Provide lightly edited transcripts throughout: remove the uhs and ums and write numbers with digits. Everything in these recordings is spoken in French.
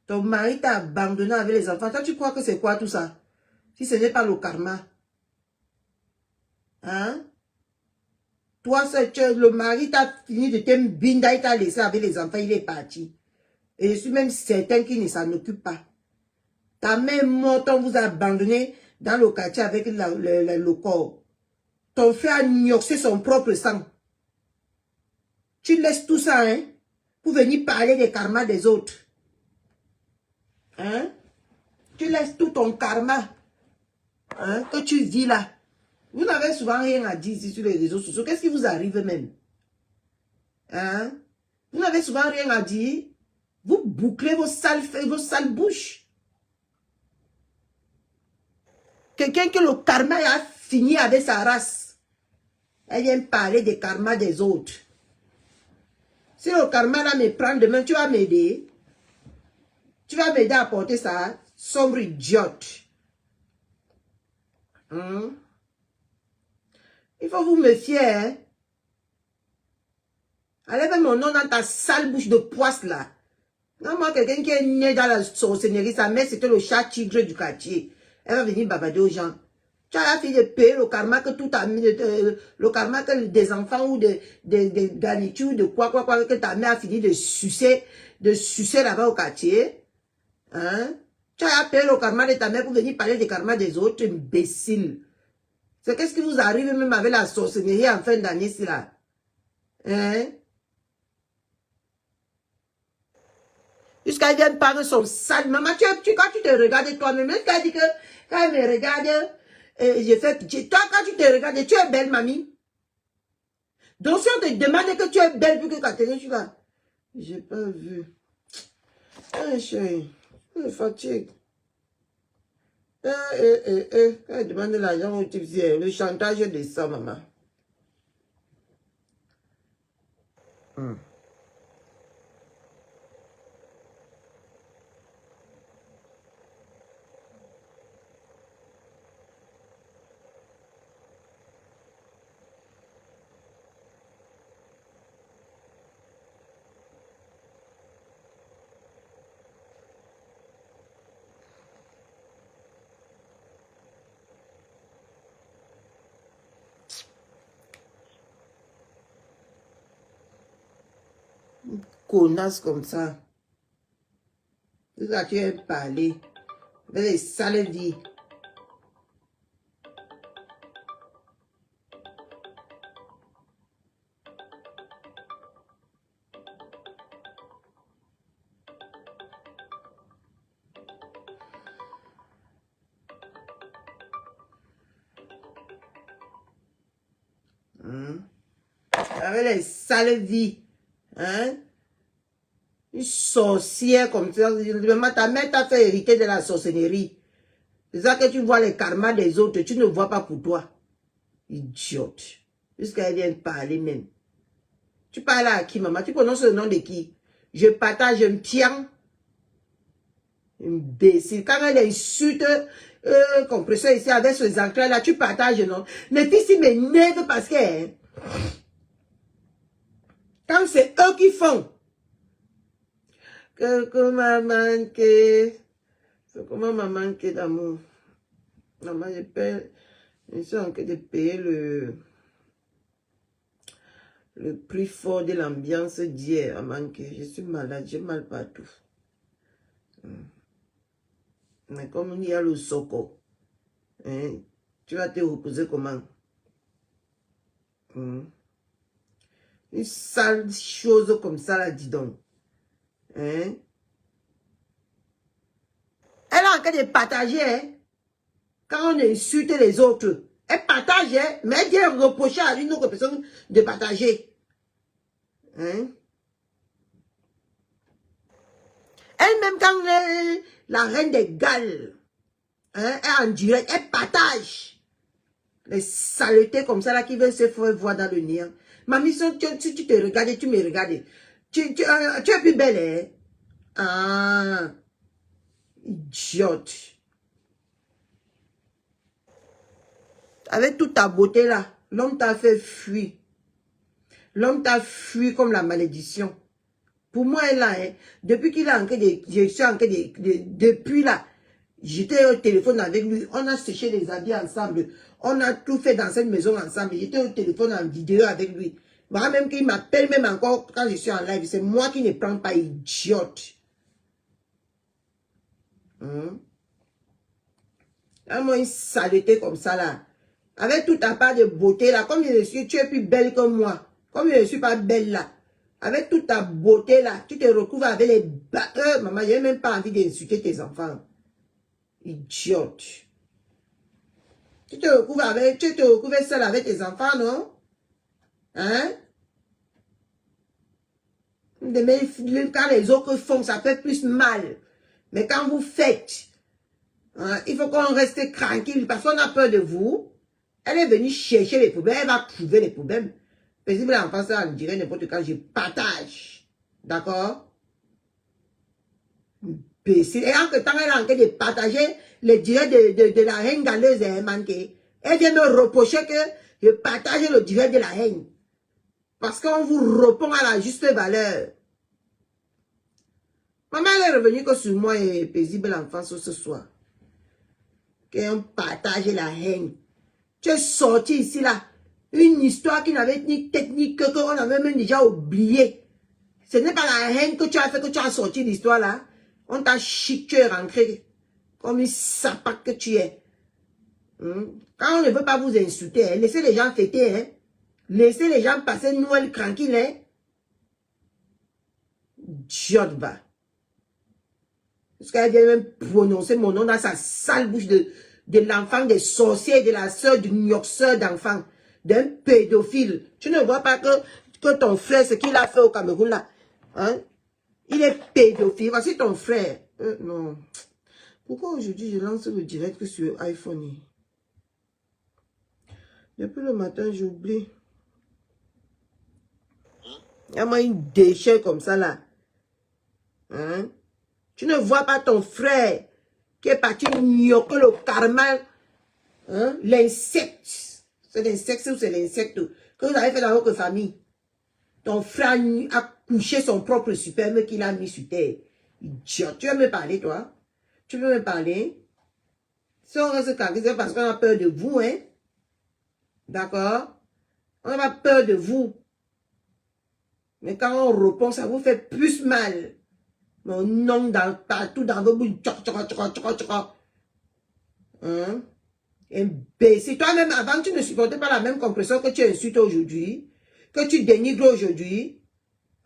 Ton mari t'a abandonné avec les enfants. Toi, tu crois que c'est quoi tout ça? Si ce n'est pas le karma. Hein? Toi, le mari t'a fini de te binda, il t'a laissé avec les enfants, il est parti. Et je suis même certain qu'il ne s'en occupe pas. Ta mère morte, on vous a abandonné dans le quartier avec le corps. Ton frère a gnoxé son propre sang. Tu laisses tout ça, hein, pour venir parler des karmas des autres. Hein? Tu laisses tout ton karma, hein, que tu vis là. Vous n'avez souvent rien à dire ici sur les réseaux sociaux. Qu'est-ce qui vous arrive même? Hein? Vous n'avez souvent rien à dire. Vous bouclez vos sales bouches. Quelqu'un que le karma a fini avec sa race. Elle vient parler des karmas des autres. Si le karma là me prend demain, tu vas m'aider. Tu vas m'aider à porter ça. Sombre idiote. Hein? Il faut vous méfier, hein. Enlève mon nom dans ta sale bouche de poisse là. Non, moi, quelqu'un qui est né dans la sorcellerie, sa mère c'était le chat tigre du quartier. Elle va venir babader aux gens. Tu as fini de payer le karma que tout a mis, le karma que des enfants ou des garnitures, de quoi, que ta mère a fini de sucer là-bas au quartier. Hein? Tu as payé le karma de ta mère pour venir parler des karma des autres, imbécile. C'est qu'est-ce qui vous arrive même avec la sorcellerie en fin d'année, c'est là? Hein? Jusqu'à vient parler son sale. Maman, quand tu te regardes toi-même, elle dit que quand elle me regarde, je fais pitié. Toi, quand tu te regardes, tu es belle, mamie. Donc, si on te demande que tu es belle, puis que quand tu es là, j'ai pas vu. Ah, chérie, je fatigue. Elle demande l'argent au type, le chantage de ça, maman. Connasse comme ça. Là, tu aimes parler. Les sales vies. Avec les sales vies. Hein? Une sorcière comme ça. Ta mère t'a fait hériter de la sorcellerie. C'est ça que tu vois les karmas des autres. Tu ne vois pas pour toi. Idiote. Jusqu'à elle vient parler même. Tu parles à qui, maman? Tu prononces le nom de qui? Je partage un pian. Imbécile. Quand elle insulte, compresseur ici avec ses encres là, tu partages, non? Mes fils, ils m'énervent parce que, hein, quand c'est eux qui font, que m'a manqué, comment m'a manqué d'amour. Maman, je suis en train de payer le prix fort de l'ambiance d'hier a manqué. Je suis malade, j'ai mal partout. Mais comme il y a le soco, hein, tu vas te reposer comment? Une sale chose comme ça, là, dis donc. Hein? Elle est en train de partager, hein? Quand on insulte les autres, elle partage, hein? Mais elle vient reprocher à une autre personne de partager. Hein? Elle-même, quand la reine des Galles, hein, est en direct, elle partage. Les saletés comme ça, là, qui veulent se faire voir dans le néant. Mamie, si tu te regardes, tu me regardes. Tu es plus belle, hein? Ah, idiote. Avec toute ta beauté là, l'homme t'a fait fuir. L'homme t'a fui comme la malédiction. Pour moi, là, hein, depuis qu'il a enquête, je suis enquête depuis là, j'étais au téléphone avec lui, on a séché les habits ensemble, on a tout fait dans cette maison ensemble, j'étais au téléphone en vidéo avec lui. Moi, même qu'il m'appelle même encore quand je suis en live, c'est moi qui ne prends pas, idiote. Moi, une saleté comme ça, là. Avec toute ta part de beauté, là, comme je suis, tu es plus belle que moi. Comme je ne suis pas belle, là. Avec toute ta beauté, là, tu te recouvres avec les maman, j'ai même pas envie d'insulter tes enfants. Idiote. Tu te recouvres seul avec tes enfants, non? Hein? Mais quand les autres font, ça fait plus mal. Mais quand vous faites, hein, il faut qu'on reste tranquille parce qu'on a peur de vous. Elle est venue chercher les problèmes, elle va trouver les problèmes. Paisible enfant, ça, on dirait n'importe quand, je partage. D'accord? Et en que temps, elle a envie de partager le direct de la haine galeuse est manqué. Elle vient me reprocher que je partage le direct de la haine. Parce qu'on vous répond à la juste valeur. Maman, elle est revenue que sur moi et paisible enfance ce soir. Qu'on partage la haine. Tu es sorti ici là. Une histoire qui n'avait ni technique que qu'on avait même déjà oublié. Ce n'est pas la haine que tu as fait que tu as sorti l'histoire là. On t'a chic, tu es rentré comme une sapac que tu es. Quand on ne veut pas vous insulter, hein, laissez les gens fêter. Hein. Laissez les gens passer Noël tranquille. Hein. Idiote va. Parce qu'elle vient même prononcer mon nom dans sa sale bouche de l'enfant des sorciers, de la soeur, d'une yoxeur d'enfant, d'un pédophile. Tu ne vois pas que ton frère, ce qu'il a fait au Cameroun là, hein? Il est pédophile. Voici ton frère. Non. Pourquoi aujourd'hui je lance le direct sur iPhone? Depuis le matin, j'oublie. Il y a moi une déchet comme ça là. Hein? Tu ne vois pas ton frère qui est parti gnoquer le karma, hein? L'insecte. C'est l'insecte ou c'est l'insecte que vous avez fait dans votre famille. Ton frère a couché son propre sperme qu'il a mis sur terre. Idiot. Tu veux me parler, toi? Tu veux me parler? Si on reste tranquille, c'est parce qu'on a peur de vous, hein? D'accord? On n'a pas peur de vous. Mais quand on répond, ça vous fait plus mal. Mon nom partout dans vos bouches. Hein? Imbécile. Toi-même, avant, tu ne supportais pas la même compression que tu insultes aujourd'hui, que tu dénigres aujourd'hui.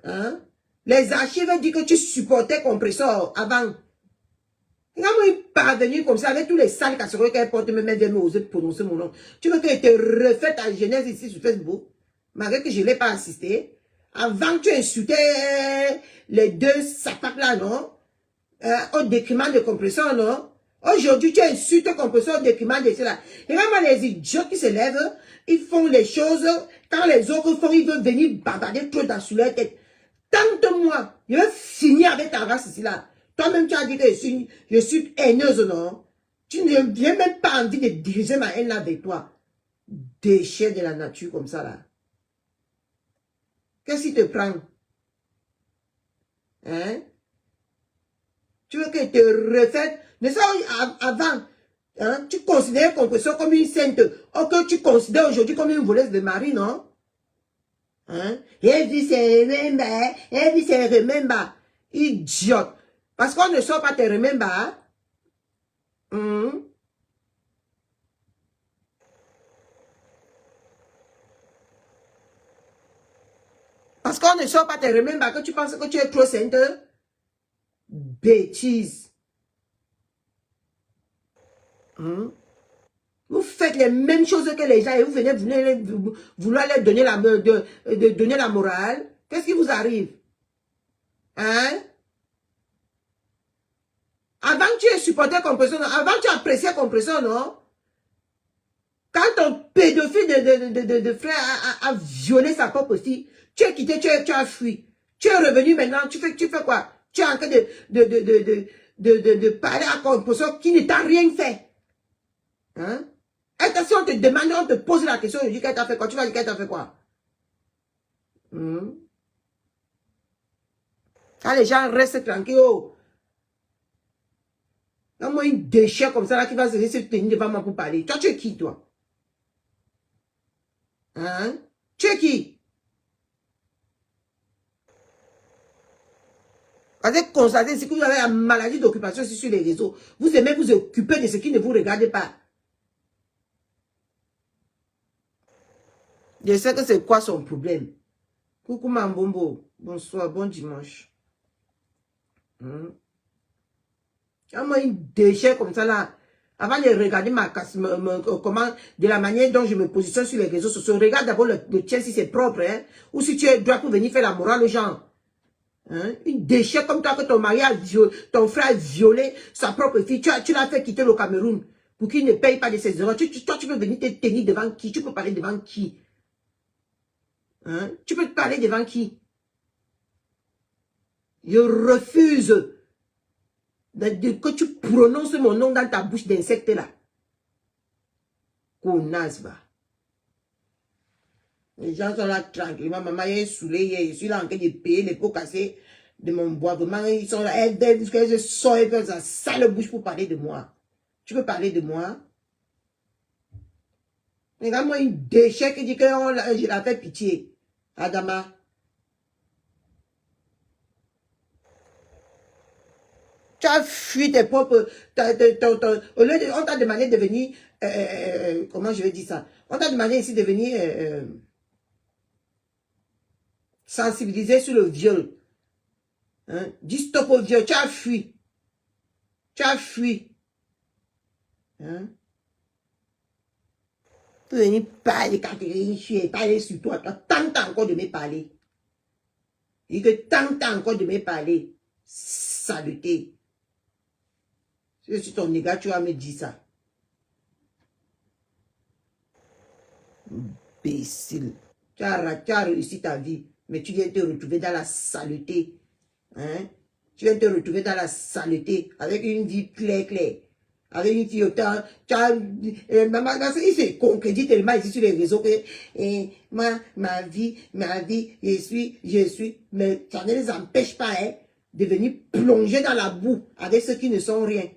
Hein? Les archives disent que tu supportais compresseur avant. Comment il est parvenu comme ça avec tous les sales casseroles qu'elle porte, même elle vient me oser prononcer mon nom. Tu veux qu'elle te refait ta jeunesse ici sur Facebook, malgré que je ne l'ai pas assisté. Avant, tu insultais les deux sapacs là, non? Au détriment de compresseur, non? Aujourd'hui, tu insultes le compresseur au détriment de cela. Et vraiment, les idiots qui se lèvent, ils font les choses, quand les autres font, ils veulent venir bavarder tout dans sur leur tête. Tente-moi, je vais finir avec ta race ici là. Toi-même, tu as dit que je suis haineuse, non? Tu ne viens même pas envie de diriger ma haine là avec toi. Déchet de la nature comme ça là. Qu'est-ce qui te prend? Hein? Tu veux que te refaite? Mais ça, avant, hein, tu considérais compresseur comme une sainte. Ou que tu considères aujourd'hui comme une voleuse de mari, non? Hein? Et puis c'est remember. Idiote. Parce qu'on ne sort pas te remember. Parce qu'on ne sort pas te remember que tu penses que tu es trop sainte. Bêtise. Vous faites les mêmes choses que les gens et vous venez vouloir leur donner donner la morale. Qu'est-ce qui vous arrive? Hein? Avant, tu es supporté compression, non? Avant, tu appréciais compression, non? Quand ton pédophile de frère a violé sa propre fille, tu as quitté, tu as fui. Tu es revenu maintenant, tu fais quoi? Tu es en train de parler à compression qui ne t'a rien fait. Hein? Et si on te demande, on te pose la question, on dit qu'elle t'a fait quoi? Tu vas dire qu'elle t'a fait quoi? Quand les gens restent tranquilles, oh. Il y a moi une déchet comme ça là qui va se tenir devant moi pour parler. Toi, tu es qui, toi? Hein? Tu es qui? Vous avez constaté, c'est que vous avez la maladie d'occupation sur les réseaux. Vous aimez vous occuper de ce qui ne vous regarde pas. Je sais que c'est quoi son problème. Coucou Mambombo. Bonsoir, bon dimanche. Moi, une déchet comme ça là. Avant de regarder comment, de la manière dont je me positionne sur les réseaux sociaux, regarde d'abord le tien si c'est propre, hein, ou si tu es droit pour venir faire la morale aux gens. Hein? Une déchet comme toi que ton mari a violé, ton frère a violé sa propre fille, tu l'as fait quitter le Cameroun pour qu'il ne paye pas de ses erreurs. Toi, tu peux venir te tenir devant qui? Tu peux parler devant qui? Hein? Tu peux te parler devant qui? Je refuse que tu prononces mon nom dans ta bouche d'insecte là. Connasse va. Les gens sont là tranquillement. Maman est saoulée. Je suis là en train de payer les pots cassés de mon bois. Vraiment, ils sont là. Elles sortent ça sale bouche pour parler de moi. Tu peux parler de moi? Regarde-moi une déchet qui dit que je la fais pitié. Adama. Tu as fui tes propres... Au lieu de... On t'a demandé de venir... comment je vais dire ça? On t'a demandé ici de venir... sensibiliser sur le viol. Hein? Dis stop au viol. Tu as fui. Tu as fui. Hein? Tu veux venir parler, Catherine, je suis parler sur toi. Toi, tente encore de me parler. Et que tente encore de me parler. Saleté. Si je suis ton nègre, tu vas me dire ça. Imbécile. Tu as réussi ta vie, mais tu viens te retrouver dans la saleté. Hein? Tu viens te retrouver dans la saleté, avec une vie claire. Avec une fille autant. Maman, il se concrétise tellement ici sur les réseaux que moi, ma vie, je suis. Mais ça ne les empêche pas hein, de venir plonger dans la boue avec ceux qui ne sont rien.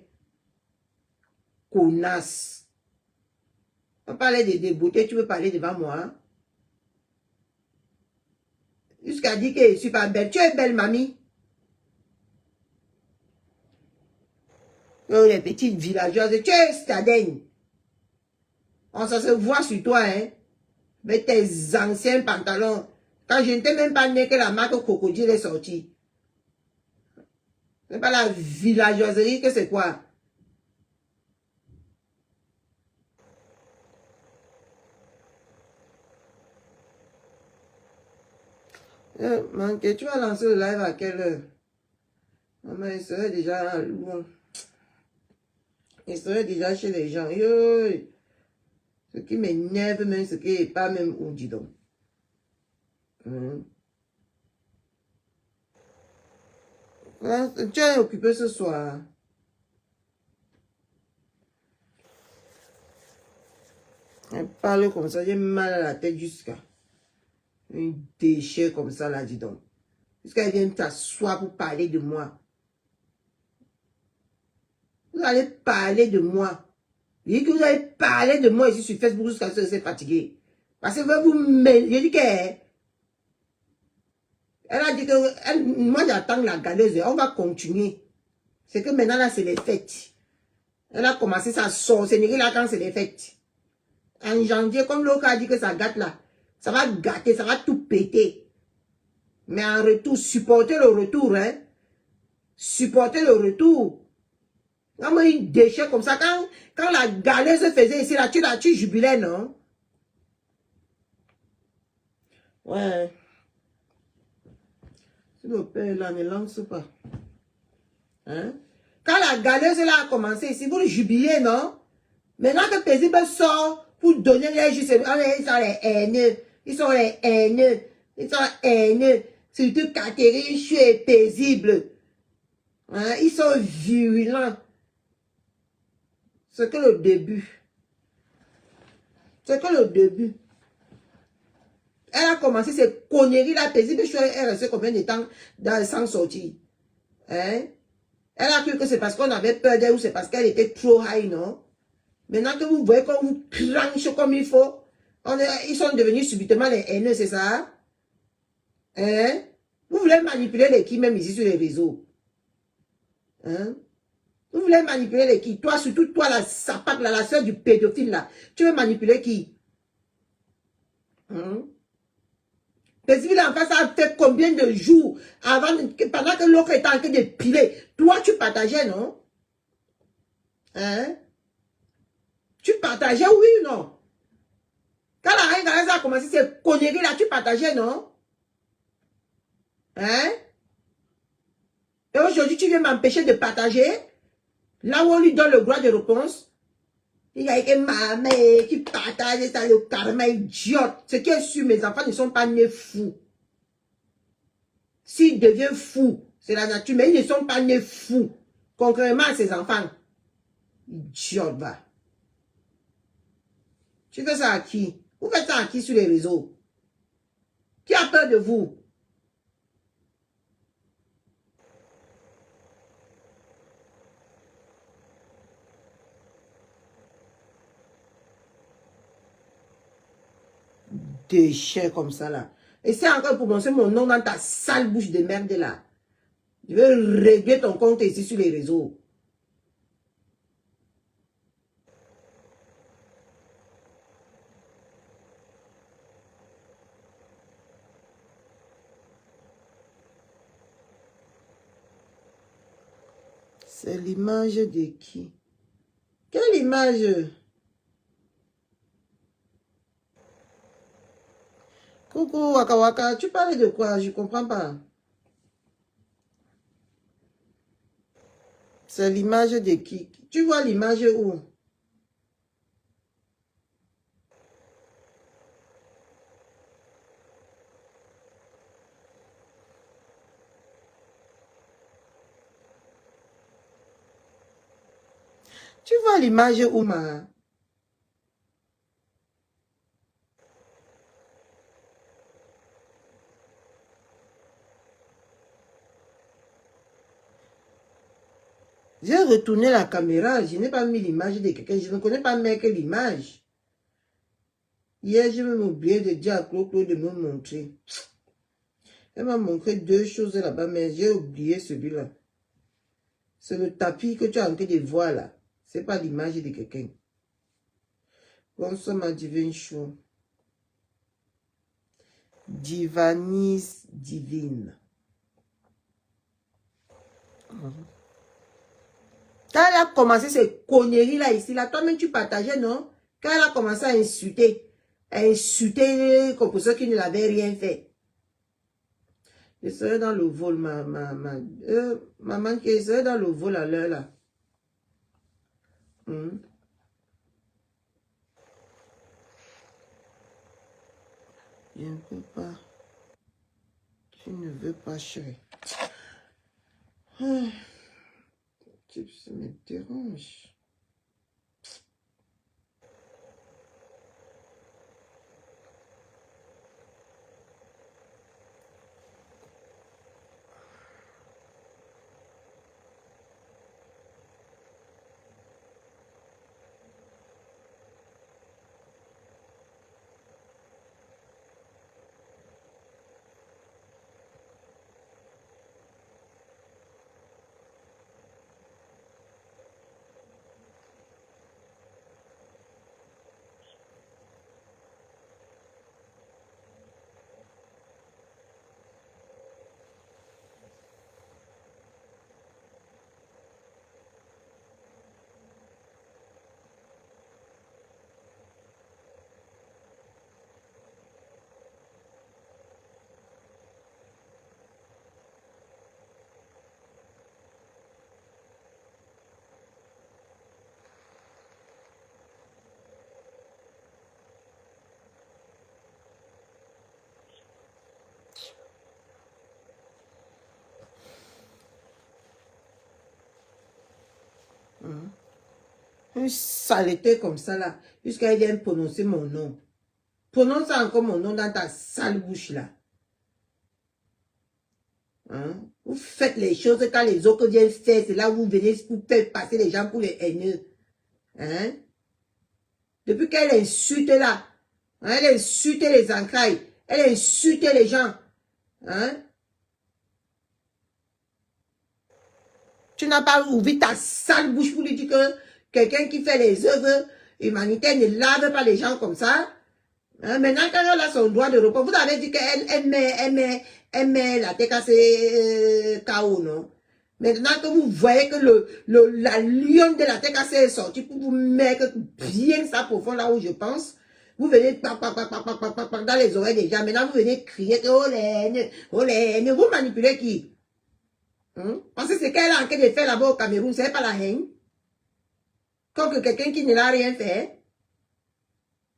Connasse. On parlait de beauté, tu veux parler devant moi. Hein? Jusqu'à dire que je ne suis pas belle. Tu es belle, mamie. Oh, les petites villageoises. Tu es stadène. Ça se voit sur toi, hein. Avec tes anciens pantalons. Quand je n'étais même pas né que la marque Crocodile est sortie. C'est pas la villageoiserie que c'est quoi? Manqué, tu vas lancer le live à quelle heure? Maman, il serait déjà loin. Il serait déjà chez les gens. Yo, ce qui m'énerve même, ce qui n'est pas même où, dis donc. Tu es occupé ce soir. Elle parle comme ça, j'ai mal à la tête jusqu'à un déchet comme ça là, dis donc. Jusqu'à vient t'asseoir pour parler de moi. Vous allez parler de moi. Je dis que vous allez parler de moi ici sur Facebook jusqu'à ce que c'est fatigué. Parce que vous mêlez. Je dis qu'elle a dit que moi j'attends la galeuse. On va continuer. C'est que maintenant là c'est les fêtes. Elle a commencé sa sorcellerie là quand c'est les fêtes. En janvier, comme l'autre a dit que ça gâte là. Ça va gâter, ça va tout péter. Mais en retour, supportez le retour, hein. Supportez le retour. Quand moi, une déchet comme ça, quand la galère se faisait ici, là, tu jubilais, non? Ouais. Si le père là ne lance pas. Hein? Quand la galeuse là a commencé ici, vous le jubilez, non? Maintenant que Paisible sort pour donner les justes, ils sont les haineux. Ils sont les haineux. Ils sont haineux. Surtout Catherine, je suis paisible. Hein? Ils sont virulents. C'est que le début. C'est que le début. Elle a commencé ces conneries là, paisible, elle est restée combien de temps sans sortir? Hein? Elle a cru que c'est parce qu'on avait peur d'elle ou c'est parce qu'elle était trop high, non? Maintenant que vous voyez qu'on vous cranche comme il faut, ils sont devenus subitement les haineux, c'est ça? Hein? Vous voulez manipuler les qui même ici sur les réseaux? Hein? Vous voulez manipuler les qui? Toi, surtout toi, la sapac, la soeur du pédophile, là. Tu veux manipuler qui? Hein? Paisible en face, ça a fait combien de jours pendant que l'autre était en train de piler? Toi, tu partageais, non? Hein? Tu partageais, oui ou non? Quand la reine Galès a commencé ces conneries-là, tu partageais, non? Hein? Et aujourd'hui, tu viens m'empêcher de partager? Là où on lui donne le droit de réponse? Il y a que ma mère qui partage ça, le karma idiote. Ce qui est sûr, mes enfants ne sont pas nés fous. S'ils deviennent fous, c'est la nature, mais ils ne sont pas nés fous. Concrètement à ses enfants. Idiote, va. Tu fais ça à qui? Vous faites ça à qui sur les réseaux? Qui a peur de vous? Déchets comme ça là. Et c'est encore pour prononcer mon nom dans ta sale bouche de merde là. Je vais régler ton compte ici sur les réseaux. C'est l'image de qui? Quelle image? Coucou Waka Waka, tu parlais de quoi? Je comprends pas. C'est l'image de qui? Tu vois l'image où? Tu vois l'image où, ma? J'ai retourné la caméra, je n'ai pas mis l'image de quelqu'un, je ne connais pas mieux que l'image. Hier, je me oublié de dire à Claude de me montrer. Elle m'a montré deux choses là-bas, mais j'ai oublié celui-là. C'est le tapis que tu as en train de voir là. C'est pas l'image de quelqu'un. Bonsoir ma divine chou. Divanis divine. Quand elle a commencé ces conneries là ici, là, toi-même tu partageais, non? Quand elle a commencé à insulter comme pour ceux qui ne l'avaient rien fait. Je serai dans le vol, maman qui serait dans le vol à l'heure là. Je ne peux pas. Tu ne veux pas, chérie. Ça me dérange. Une saleté comme ça là, jusqu'à elle vient prononcer mon nom. Prononce encore mon nom dans ta sale bouche là. Hein? Vous faites les choses quand les autres viennent faire, c'est là où vous venez pour faire passer les gens pour les haineux. Hein? Depuis qu'elle insulte là, hein, elle insulte les entrailles, elle insulte les gens. Hein? Tu n'as pas ouvert ta sale bouche pour lui dire que quelqu'un qui fait les œuvres humanitaires ne lave pas les gens comme ça. Hein? Maintenant, quand elle a son droit de repos, vous avez dit qu'elle met la tête cassée KO, non? Maintenant que vous voyez que la lionne de la tête cassée est sortie pour vous mettre bien ça profond là où je pense, vous venez dans les oreilles des gens. Maintenant, vous venez crier que oh l'aine, vous manipulez qui? Hein? Parce que c'est qu'elle a en train de faire là-bas au Cameroun, c'est pas la haine. Comme quelqu'un qui ne l'a rien fait.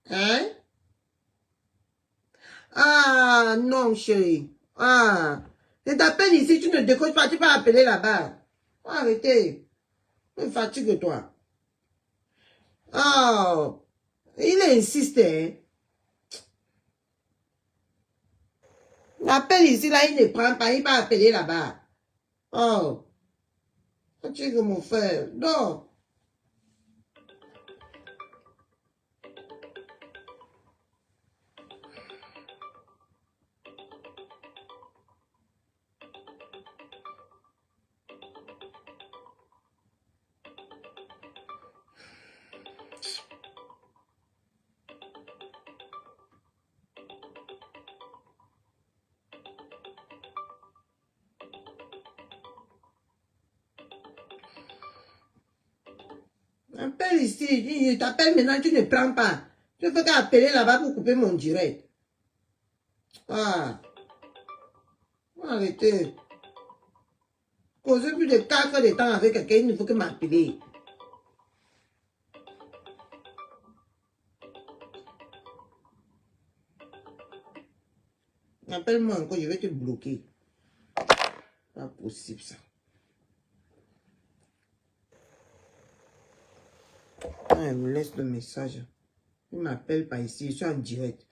Hein? Ah, non, chérie. Ah, je t'appelle ici, tu ne décoches pas, tu peux appeler là-bas. Arrêtez. Me fatigue, toi. Oh, il insiste, hein. L'appel ici, là, il ne prend pas, il va appeler là-bas. Oh, fatigue, mon frère. Non. Appelle ici, je t'appelle maintenant, tu ne prends pas. Tu fais qu'appeler là-bas pour couper mon direct. Ah, arrêtez. Causer plus de 4 heures de temps avec quelqu'un, il ne faut que m'appeler. Appelle-moi encore, je vais te bloquer. Pas possible ça. Ah, elle me laisse le message. Il m'appelle pas ici, je suis en direct.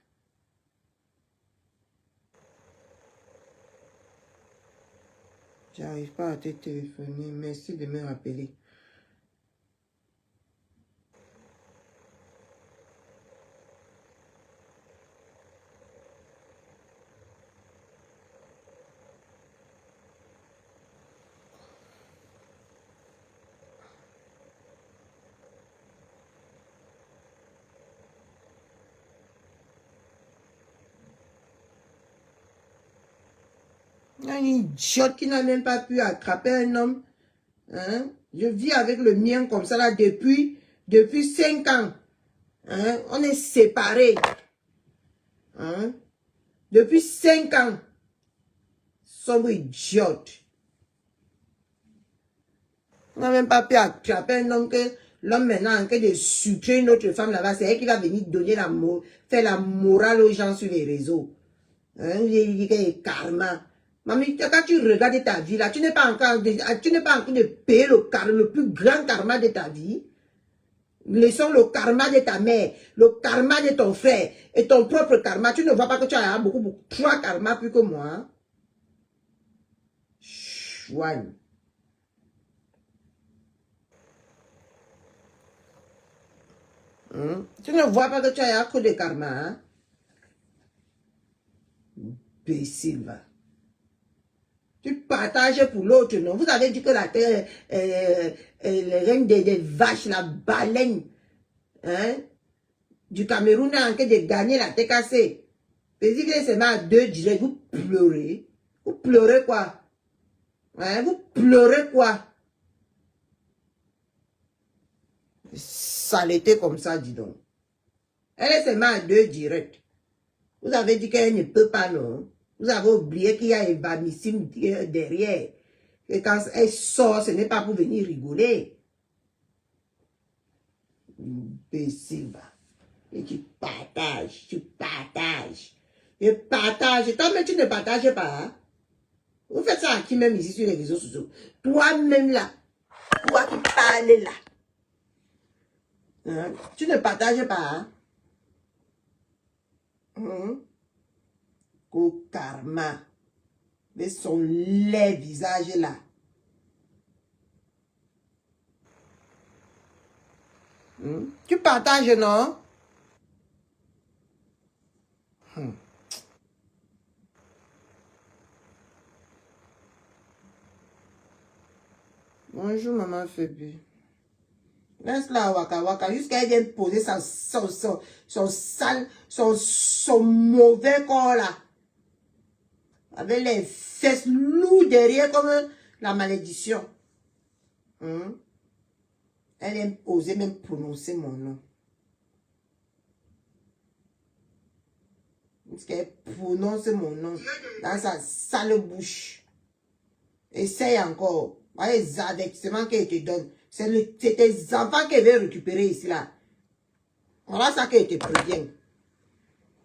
J'arrive pas à te téléphoner. Merci de me rappeler. Il y a une idiote qui n'a même pas pu attraper un homme. Hein? Je vis avec le mien comme ça là depuis 5 ans. Hein? On est séparés. Hein? Depuis 5 ans. Sombre idiote. On n'a même pas pu attraper un homme que l'homme maintenant en train de sucrer une autre femme là-bas. C'est elle qui va venir donner faire la morale aux gens sur les réseaux. Hein? Il dit qu'il y a karma. Mamie, quand tu regardes ta vie là, tu n'es pas encore de payer le plus grand karma de ta vie. Laissons le karma de ta mère, le karma de ton frère et ton propre karma. Tu ne vois pas que tu as beaucoup 3 karmas plus que moi. Chouane. Tu ne vois pas que tu as trop de karma. Hein? Imbécile, va. Tu partages pour l'autre, non? Vous avez dit que la terre, le règne des vaches, la baleine, hein, du Cameroun est en train de gagner la tête cassée. Paisible seulement à 2 directs, vous pleurez. Vous pleurez quoi? Hein, vous pleurez quoi? Saleté comme ça, dis donc. Elle est seulement à 2 directs. Vous avez dit qu'elle ne peut pas, non? Vous avez oublié qu'il y a Evamissime derrière. Et quand elle sort, ce n'est pas pour venir rigoler. Imbécile, va. Et tu partages. Et partage. Toi-même, tu ne partages pas. Hein? Vous faites ça à qui même ici sur les réseaux sociaux? Toi-même là. Toi qui parles là. Hein? Tu ne partages pas. Hein? Qu'au karma. Mais son laid visage là. Tu partages, non? Bonjour, maman Phoebe. Laisse-la waka waka jusqu'à elle vienne poser son sale, son mauvais corps là. Avec les fesses lourdes derrière comme la malédiction. Elle aime oser même prononcer mon nom. Parce qu'elle prononce mon nom dans sa sale bouche. Essaye encore. Voilà les avertissements qu'elle te donne. C'est tes enfants qu'elle veut récupérer ici là. Voilà ça qu'elle te prévient.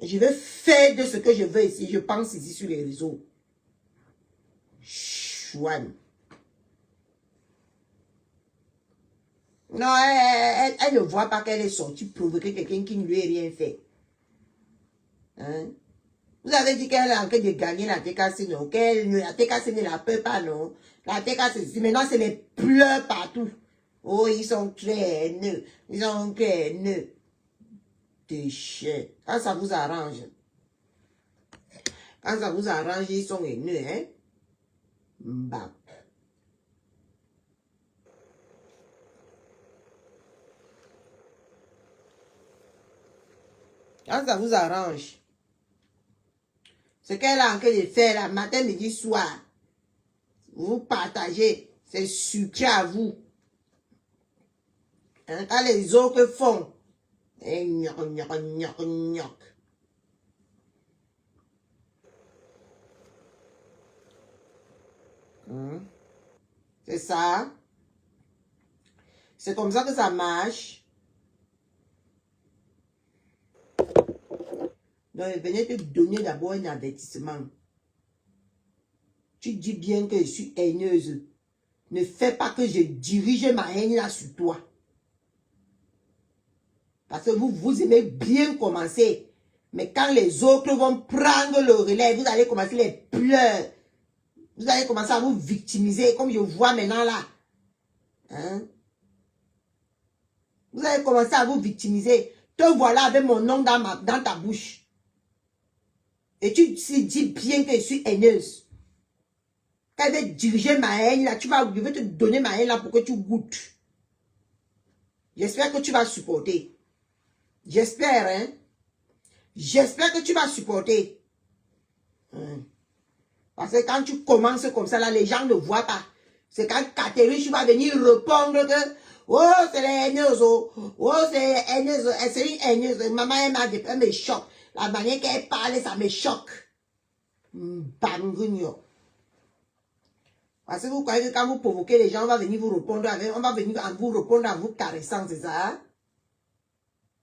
Je vais faire de ce que je veux ici. Je pense ici sur les réseaux. Chouane. Non, elle ne voit pas qu'elle est sortie provoquer quelqu'un qui ne lui a rien fait. Hein? Vous avez dit qu'elle est en train de gagner la TKC, non? La TKC ne la peut pas, non? La TKC, maintenant, c'est les pleurs partout. Oh, ils sont très haineux. Ils sont très haineux. Déchets. Quand ça vous arrange. Quand ça vous arrange, ils sont haineux, hein? Mbap. Quand ça vous arrange. Ce qu'elle a en train de faire là, matin, midi, soir. Vous partagez. C'est sucré à vous. Hein, quand les autres font. Et gnoc, gnoc, gnoc, gnoc. C'est ça. C'est comme ça que ça marche. Donc, je venais te donner d'abord un avertissement. Tu dis bien que je suis haineuse. Ne fais pas que je dirige ma haine là sur toi. Parce que vous aimez bien commencer. Mais quand les autres vont prendre le relais, vous allez commencer les pleurs. Vous allez commencer à vous victimiser, comme je vois maintenant là. Hein? Vous allez commencer à vous victimiser. Te voilà avec mon nom dans ta bouche. Et tu dis bien que je suis haineuse. Quand je vais diriger ma haine là, je vais te donner ma haine là pour que tu goûtes. J'espère que tu vas supporter. J'espère, hein. J'espère que tu vas supporter. Parce que quand tu commences comme ça, là, les gens ne voient pas. C'est quand Catherine va venir répondre que oh, c'est les haineuses, oh, c'est les haineuses, c'est une haineuse. Maman, elle me choque. La manière qu'elle parle, ça me choque. Bangugno. Parce que vous croyez que quand vous provoquez les gens, on va venir vous répondre avec, on va venir vous répondre en vous caressant, c'est ça?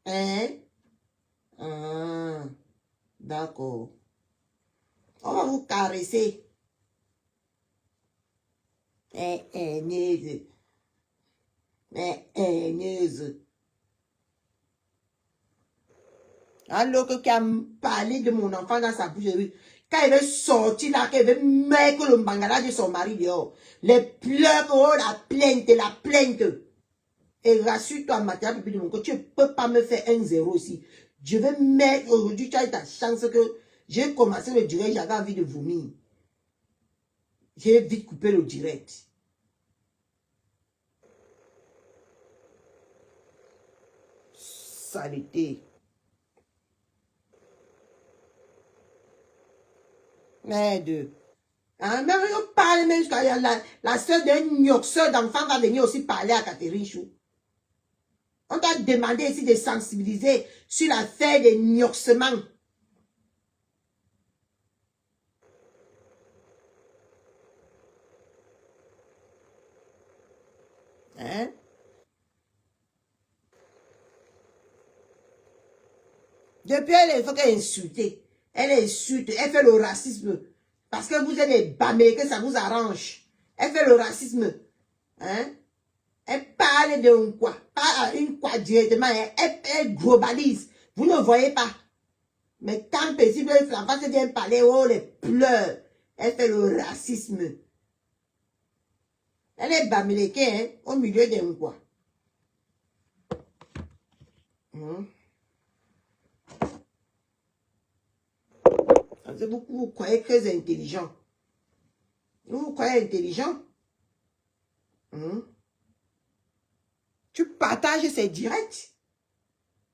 Hein? D'accord. On va vous caresser. Haineuse. Haineuse. Alors que qui a parlé de mon enfant dans sa bouche, quand il veut sortir là, qu'il veut mettre le bangala de son mari dehors, les pleurs, oh, la plainte. Et rassure-toi, Mathieu, de mon côté, tu ne peux pas me faire 1-0 ici. Je vais mettre, aujourd'hui, tu as eu ta chance que j'ai commencé le direct, j'avais envie de vomir. J'ai vite coupé le direct. Saleté. Merde. Hein, même on parle même jusqu'à la soeur d'un gnoxeur d'enfant va venir aussi parler à Catherine Chou. On t'a demandé ici de sensibiliser sur l'affaire des gnoxements. Hein? Depuis elle, il faut qu'elle insulte. Elle insulte, elle fait le racisme. Parce que vous êtes des bamés, que ça vous arrange. Elle fait le racisme. Hein? Elle parle de quoi? Pas une quoi directement. Elle globalise. Vous ne voyez pas. Mais quand paisible, l'enfant se vient parler, oh, les pleurs. Elle fait le racisme. Elle est bamileke, hein, au milieu des quoi. Vous croyez très intelligent. Vous croyez intelligent. Tu partages ses directs.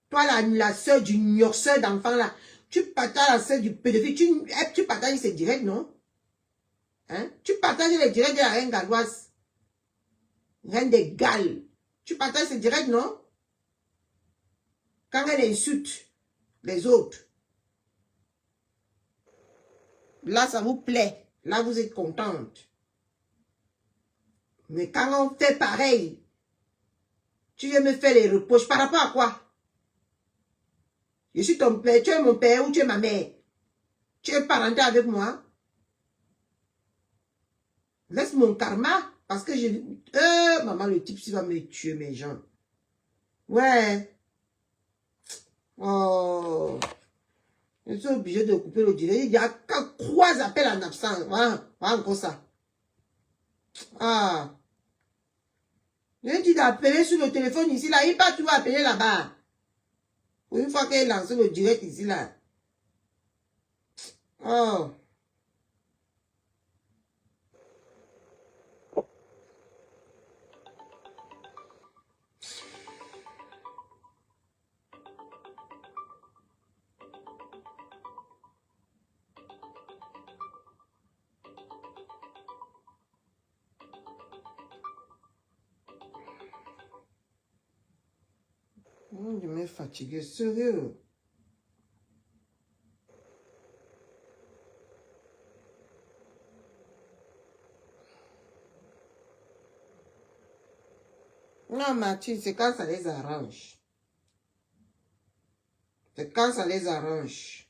Toi, la soeur du soeur d'enfant là, tu partages la soeur du pédophile, tu partages ses directs, non? Hein? Tu partages les directs de la reine galloise. Reine des Galles. Tu partages ses directs, non? Quand elle insulte les autres. Là, ça vous plaît. Là, vous êtes contente. Mais quand on fait pareil, tu viens me faire les reproches par rapport à quoi? Je suis ton père, tu es mon père ou tu es ma mère? Tu es parenté avec moi? Laisse mon karma. Parce que je... maman, le type, il va me tuer, mes gens. Ouais. Oh. Je suis obligé de couper le direct. Il y a 3 appels en absence. Voilà, encore ça. Ah. Je dis d'appeler sur le téléphone ici, là. Il pas tout appeler là-bas. Une fois qu'elle lance le direct ici, là. Oh. Je me fatigué, sérieux. Non, Mathilde, c'est quand ça les arrange. C'est quand ça les arrange.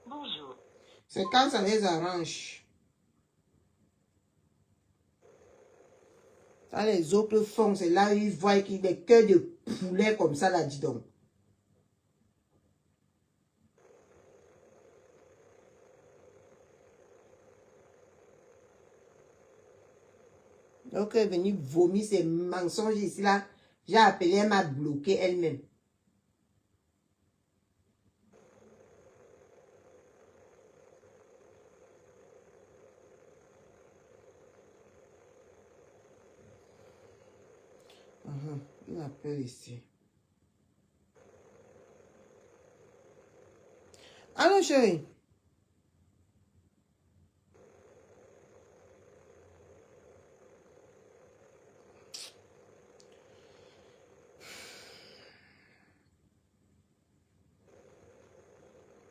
Bonjour. C'est quand ça les arrange. Ça, les autres font, c'est là où ils voient qu'il y a des cœurs de poulet comme ça, là, dis donc. Donc, elle est venue vomir ses mensonges ici, là. J'ai appelé, elle m'a bloqué elle-même. Il appelle ici. Allô, chérie?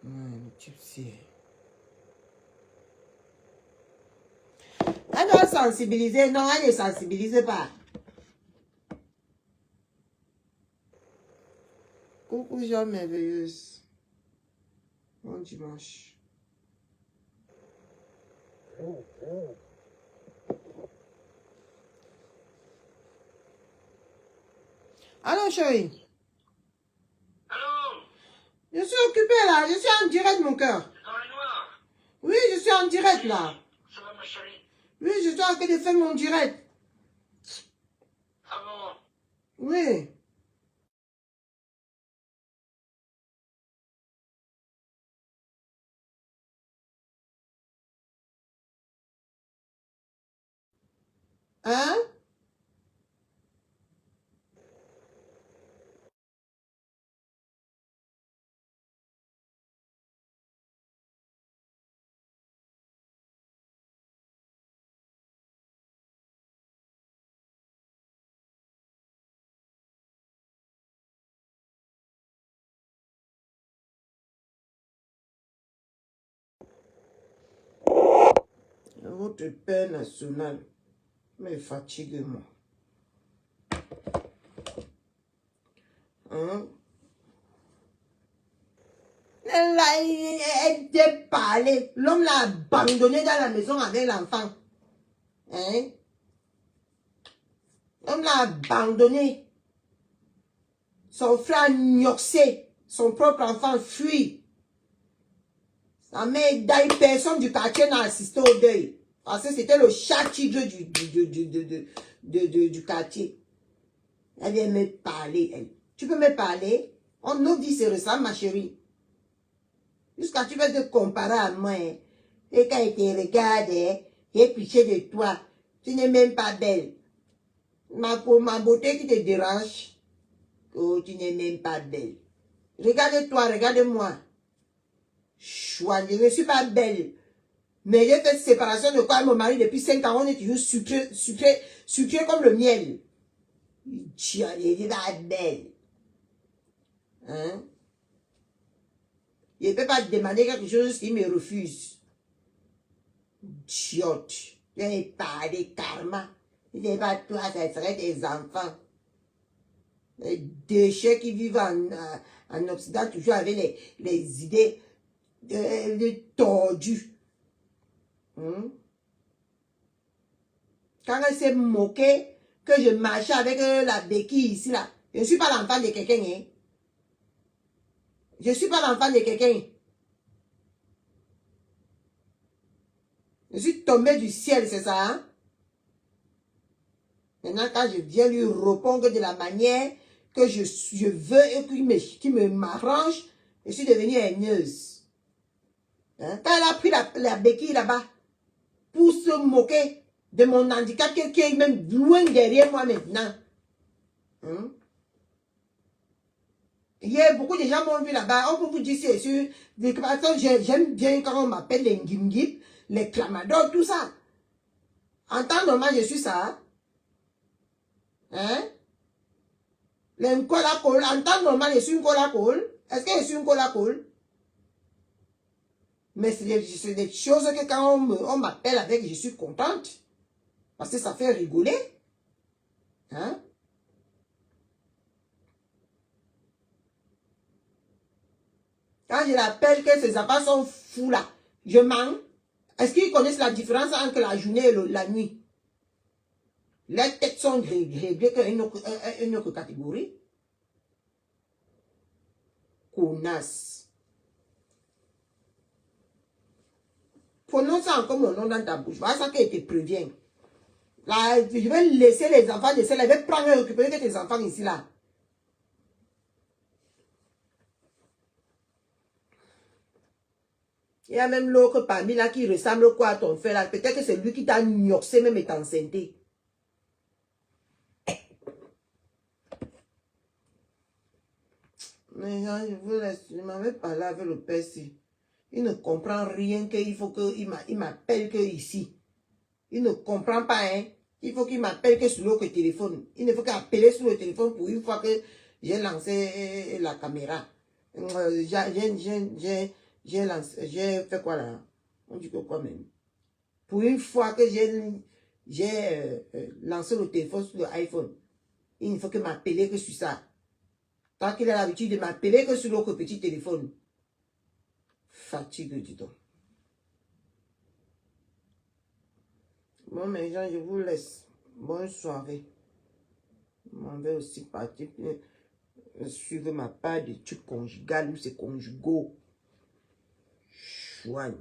Le type, c'est... Elle doit sensibiliser. Non, elle ne sensibilise pas. Coucou, Jean merveilleuse. Bon dimanche. Allô, chérie? Allô? Je suis occupée là. Je suis en direct, mon cœur. Dans le noir? Oui, je suis en direct là. Ça va, ma chérie? Oui, je suis en train de faire mon direct. Ah bon? Oui. Hein? Votre père national me fatigue, moi. Hein? Elle elle t'a parlé. L'homme l'a abandonné dans la maison avec l'enfant. Hein? L'homme l'a abandonné. Son frère gnoxé. Son propre enfant fuit. Sa mère d'ailleurs, personne du quartier n'a assisté au deuil. Parce que c'était le chat tigre du quartier. Elle vient me parler, elle. Tu peux me parler? On nos vies se ressemblent, ma chérie. Jusqu'à tu vas te comparer à moi. Hein. Et quand il te regarde, hein, j'ai pitié de toi. Tu n'es même pas belle. Ma beauté qui te dérange. Oh, tu n'es même pas belle. Regarde-toi, regarde-moi. Je ne suis pas belle. Mais j'ai fait séparation de quoi mon mari depuis 5 ans. On est toujours sucré comme le miel. Tu n'es pas belle. Hein? Je ne peux pas te demander quelque chose qui me refuse. Idiote. Je n'ai pas de karma. Ce n'est pas toi, ça serait des enfants. Les déchets qui vivent en Occident, toujours avec les idées tordues. Hein? Quand elle s'est moquée, que je marchais avec la béquille ici, là, je ne suis pas l'enfant de quelqu'un. Hein? Je ne suis pas l'enfant de quelqu'un. Je suis tombé du ciel, c'est ça. Hein? Maintenant, quand je viens lui répondre de la manière que je veux et qui me m'arrange, je suis devenue haineuse. Hein? Quand elle a pris la béquille là-bas pour se moquer de mon handicap qui est même loin derrière moi maintenant. Hein? Hier, beaucoup de gens m'ont vu là-bas. On peut vous dire, c'est sûr. J'aime bien quand on m'appelle les ngimgip, les clamadors, tout ça. En temps normal, je suis ça. Hein? Les nkolakol, en temps normal, je suis une kolakol. Est-ce que je suis une kolakol? Mais c'est des choses que quand on m'appelle avec, je suis contente. Parce que ça fait rigoler. Hein? Quand je l'appelle que ces enfants sont fous là, je mens. Est-ce qu'ils connaissent la différence entre la journée et la nuit? Les têtes sont réglées qu'une autre catégorie. Connasse. Prononce encore mon nom dans ta bouche. Voilà ça qui te prévient. Là, je vais laisser les enfants de celle-là. Je vais prendre et récupérer tes enfants ici là. Il y a même l'autre parmi là qui ressemble quoi à ton frère là. Peut-être que c'est lui qui t'a gnoxé même étant enceinte. Mais je vous laisse. Je m'avais parlé avec le père ici. Il ne comprend rien qu'il faut qu'il m'appelle que ici. Il ne comprend pas, hein. Il faut qu'il m'appelle que sur l'autre téléphone. Il ne faut qu'appeler sur le téléphone pour une fois que j'ai lancé la caméra. J'ai fait quoi là? On dit que quoi même? Pour une fois que j'ai lancé le téléphone sur l'iPhone, il ne faut que m'appeler que sur ça. Tant qu'il a l'habitude de m'appeler que sur l'autre petit téléphone. Fatigue, dis donc. Bon, mes gens, je vous laisse. Bonne soirée. Je m'en vais aussi partir suivre ma part de trucs conjugales ou c'est conjugaux. Chouane.